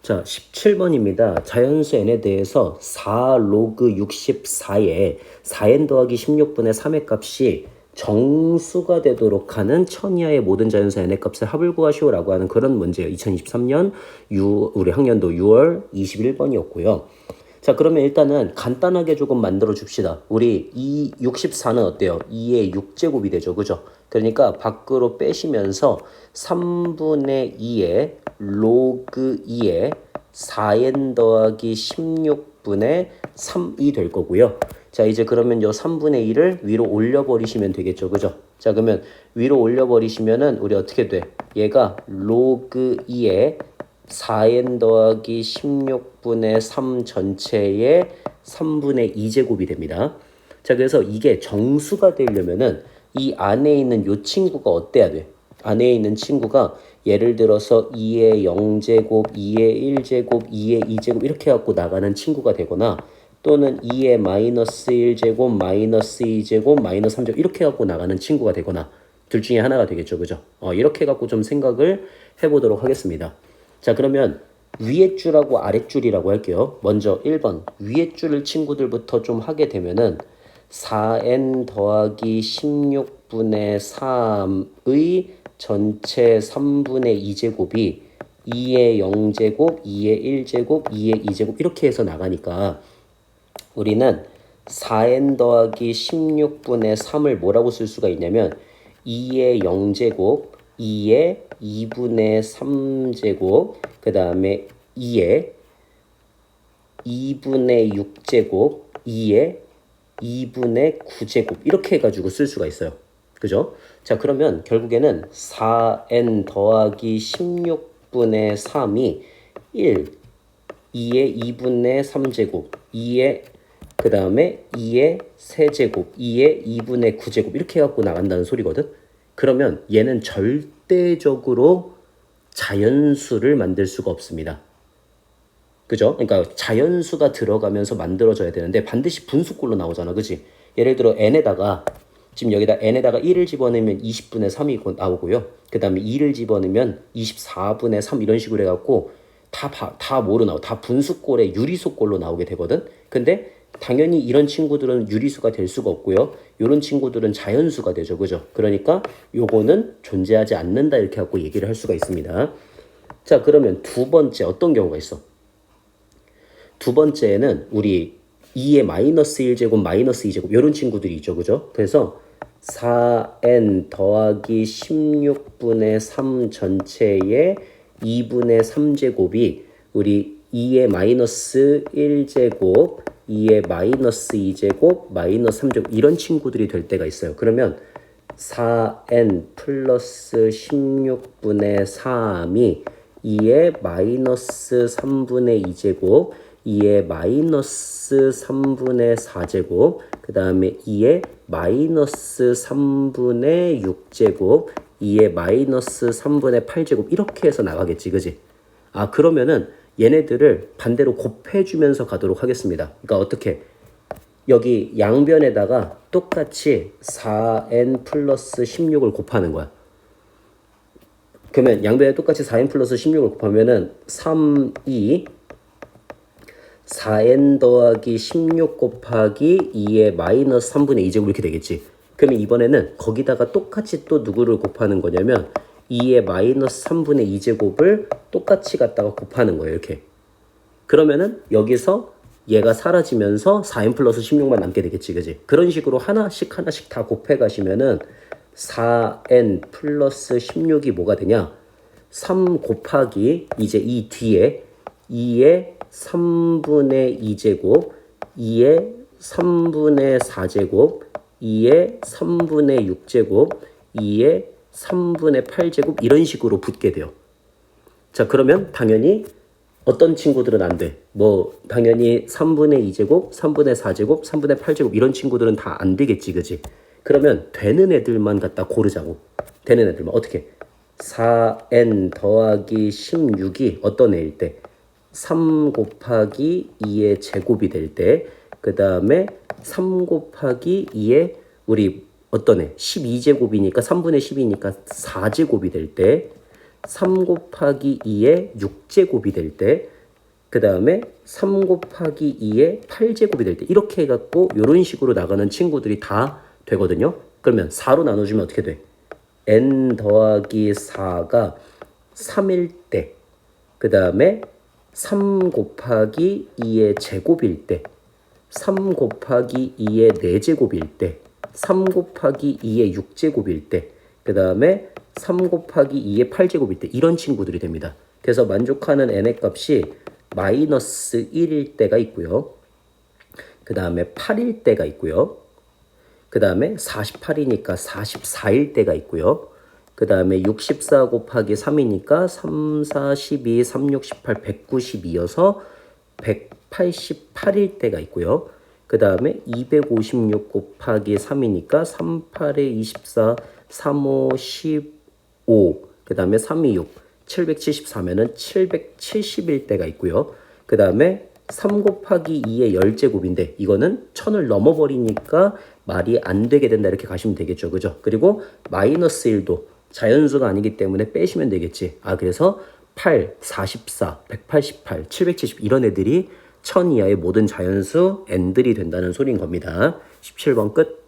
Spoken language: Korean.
자, 17번입니다. 자연수 n에 대해서 4 로그 64에 4n 더하기 16분의 3의 값이 정수가 되도록 하는 천 이하의 모든 자연수 n의 값을 합을 구하시오라고 하는 그런 문제예요. 2023년 우리 학년도 6월 21번이었고요. 자, 그러면 일단은 간단하게 조금 만들어 줍시다. 우리 이 64는 어때요? 2의 6제곱이 되죠. 그죠? 그러니까 밖으로 빼시면서 3분의 2의 로그 2의 4n 더하기 16분의 3이 될 거고요. 자, 이제 그러면 요 3분의 1을 위로 올려버리시면 되겠죠. 그죠? 자, 그러면 위로 올려버리시면은 우리 어떻게 돼? 얘가 로그 2의 4n 더하기 16분의 3 전체의 3분의 2제곱이 됩니다. 자, 그래서 이게 정수가 되려면은 이 안에 있는 요 친구가 어때야 돼? 안에 있는 친구가 예를 들어서 2의 0제곱, 2의 1제곱, 2의 2제곱 이렇게 갖고 나가는 친구가 되거나 또는 2의 마이너스 1제곱, 마이너스 2제곱, 마이너스 3제곱 이렇게 갖고 나가는 친구가 되거나 둘 중에 하나가 되겠죠. 그죠? 이렇게 갖고 좀 생각을 해보도록 하겠습니다. 자, 그러면 위에 줄하고 아래 줄이라고 할게요. 먼저 1번 위에 줄 친구들부터 좀 하게 되면은 4n 더하기 16분의 3의 전체 3분의 2제곱이 2의 0제곱, 2의 1제곱, 2의 2제곱 이렇게 해서 나가니까 우리는 4n 더하기 16분의 3을 뭐라고 쓸 수가 있냐면 2의 0제곱, 2의 2분의 3제곱, 그 다음에 2의 2분의 6제곱, 2의 2분의 9제곱 이렇게 해가지고 쓸 수가 있어요. 그죠? 자, 그러면 결국에는 4n 더하기 16분의 3이 1, 2의 2분의 3제곱, 2의 그 다음에 2의 세제곱, 2의 2분의 9제곱 이렇게 해갖고 나간다는 소리거든. 그러면 얘는 절대적으로 자연수를 만들 수가 없습니다. 그죠? 그러니까 자연수가 들어가면서 만들어져야 되는데 반드시 분수꼴로 나오잖아. 그지? 예를 들어 n에다가 지금 여기다 n에다가 1을 집어넣으면 20분의 3이 나오고요. 그 다음에 2를 집어넣으면 24분의 3 이런 식으로 해갖고 다 뭐로 나와? 다 분수꼴의 유리수꼴로 나오게 되거든. 근데 당연히 이런 친구들은 유리수가 될 수가 없고요. 이런 친구들은 자연수가 되죠. 그죠? 그러니까 요거는 존재하지 않는다 이렇게 갖고 얘기를 할 수가 있습니다. 자, 그러면 두 번째 어떤 경우가 있어? 두 번째는 우리 2의 마이너스 1제곱, 마이너스 2제곱 이런 친구들이 있죠. 그죠? 그래서 4n 더하기 16분의 3 전체의 2분의 3제곱이 우리 2의 마이너스 1제곱, 2의 마이너스 2제곱, 마이너스 3제곱 이런 친구들이 될 때가 있어요. 그러면 4n 플러스 16분의 3이 2의 마이너스 3분의 2제곱, 2의 마이너스 3분의 4제곱, 그 다음에 2의 마이너스 3분의 6제곱, 2의 마이너스 3분의 8제곱 이렇게 해서 나가겠지. 그지? 그러면은 얘네들을 반대로 곱해주면서 가도록 하겠습니다. 그러니까 어떻게? 여기 양변에다가 똑같이 4n 플러스 16을 곱하는 거야. 그러면 양변에 똑같이 4n 플러스 16을 곱하면은 3, 2 4n 더하기 16 곱하기 2의 마이너스 3분의 2제곱 이렇게 되겠지. 그러면 이번에는 거기다가 똑같이 또 누구를 곱하는 거냐면 2의 마이너스 3분의 2제곱을 똑같이 갖다가 곱하는 거예요. 이렇게. 그러면은 여기서 얘가 사라지면서 4n 플러스 16만 남게 되겠지. 그지? 그런 식으로 하나씩 다 곱해 가시면은 4n 플러스 16이 뭐가 되냐? 3 곱하기 이제 이 뒤에 2의 3분의 2제곱, 2의 3분의 4제곱, 2의 3분의 6제곱, 2의 3분의 8제곱 이런 식으로 붙게 돼요. 자, 그러면 당연히 어떤 친구들은 안 돼. 당연히 3분의 2제곱, 3분의 4제곱, 3분의 8제곱 이런 친구들은 다 안 되겠지. 그지? 그러면 되는 애들만 갖다 고르자고. 되는 애들만. 어떻게? 4n 더하기 16이 어떤 애일 때? 3 곱하기 2의 제곱이 될 때, 그 다음에 3 곱하기 2의 우리 어떤 애? 12제곱이니까 3분의 10이니까 4제곱이 될 때, 3 곱하기 2의 6제곱이 될 때, 그 다음에 3 곱하기 2의 8제곱이 될 때, 이렇게 해갖고 이런 식으로 나가는 친구들이 다 되거든요. 그러면 4로 나눠주면 어떻게 돼? n 더하기 4가 3일 때, 그 다음에 3 곱하기 2의 제곱일 때, 3 곱하기 2의 4제곱일 때, 3 곱하기 2의 6제곱일 때, 그 다음에 3 곱하기 2의 8제곱일 때, 이런 친구들이 됩니다. 그래서 만족하는 n의 값이 마이너스 1일 때가 있고요. 그 다음에 8일 때가 있고요. 그 다음에 48이니까 44일 때가 있고요. 그 다음에 64 곱하기 3이니까 3, 4, 12, 3, 6, 18, 192여서 188일 때가 있고요. 그 다음에 256 곱하기 3이니까 3, 8에 24, 3, 5, 15, 그 다음에 3, 2, 6, 774면은 770일 때가 있고요. 그 다음에 3 곱하기 2의 10제곱인데 이거는 1000을 넘어버리니까 말이 안 되게 된다 이렇게 가시면 되겠죠. 그죠? 그리고 마이너스 1도 자연수가 아니기 때문에 빼시면 되겠지. 그래서 8, 44, 188, 770 이런 애들이 1000 이하의 모든 자연수 n들이 된다는 소리인 겁니다. 17번 끝.